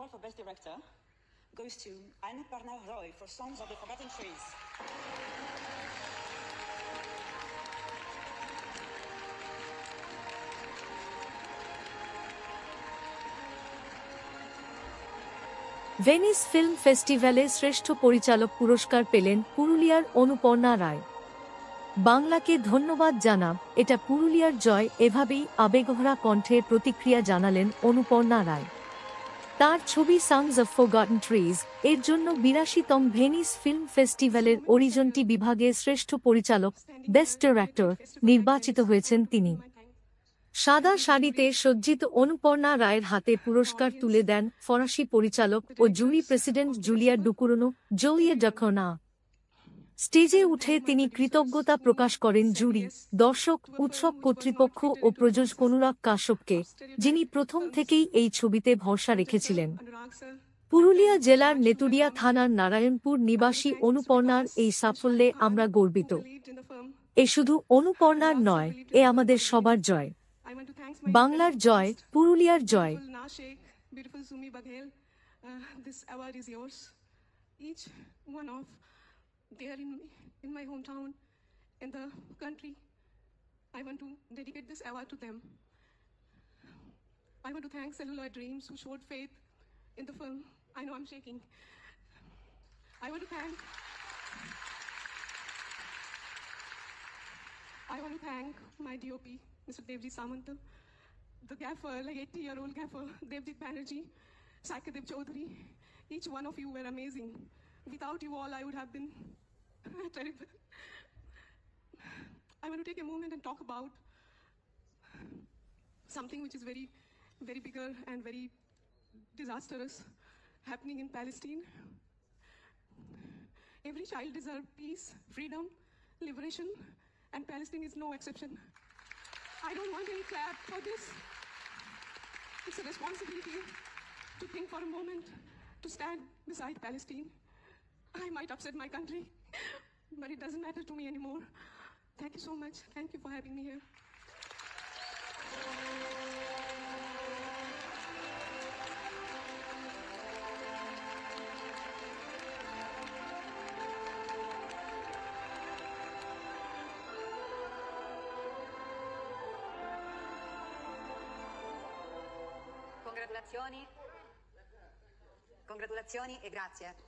award for Best Director goes to Annapurna Roy for Songs of the Forgotten Trees. Venice film ফেস্টিভ্যালে শ্রেষ্ঠ পরিচালক পুরস্কার পেলেন পুরুলিয়ার অনুপর্ণা রায়। বাংলাকে ধন্যবাদ জানাব, এটা পুরুলিয়ার জয়, এভাবেই আবেগভরা কণ্ঠে প্রতিক্রিয়া জানালেন অনুপর্ণা রায়। তার ছবি সংস অফ ফরগটন ট্রিজ এর জন্য ৮২তম ভেনিস ফিল্ম ফেস্টিভ্যালের অরিজন্টি বিভাগে শ্রেষ্ঠ পরিচালক বেস্ট ডিরেক্টর নির্বাচিত হয়েছেন তিনি। সাদা শাড়িতে সজ্জিত অনুপর্ণা রায়ের হাতে পুরস্কার তুলে দেন ফরাসি পরিচালক ও জুরি প্রেসিডেন্ট জুলিয়া ডুকুরনো জোলিয়া ডাকোনা। স্টেজে উঠে তিনি কৃতজ্ঞতা প্রকাশ করেন জুরি, দর্শক, উৎসব কর্তৃপক্ষ ও প্রযোজক অনুরাগ কাশ্যপকে, যিনি প্রথম থেকেই এই ছবিতে ভরসা রেখেছিলেন। পুরুলিয়া জেলার নেতুরিয়া থানার নারায়ণপুর নিবাসী অনুপর্ণার এই সাফল্যে আমরা গর্বিত। এ শুধু অনুপর্ণার নয়, এ আমাদের সবার জয়। বাংলার জয়, পুরুলিয়ার জয়। There in my hometown, in the country, I want to dedicate this award to them. I want to thank Celluloid Dreams who showed faith in the film. I know I'm shaking. I want to thank my DOP, Mr. Devji Samanta, the gaffer, like 80-year-old gaffer, Devjit Banerjee, Saikadev Chaudhary. Each one of you were amazing. Without you all, I would have been terrible. I want to take a moment and talk about something which is very, very bigger and very disastrous happening in Palestine. Every child deserves peace, freedom, liberation, and Palestine is no exception. I don't want any clap for this. It's a responsibility to think for a moment, to stand beside Palestine. I might upset my country, but it doesn't matter to me anymore. Thank you so much. Thank you for having me here. Congratulazioni e grazie.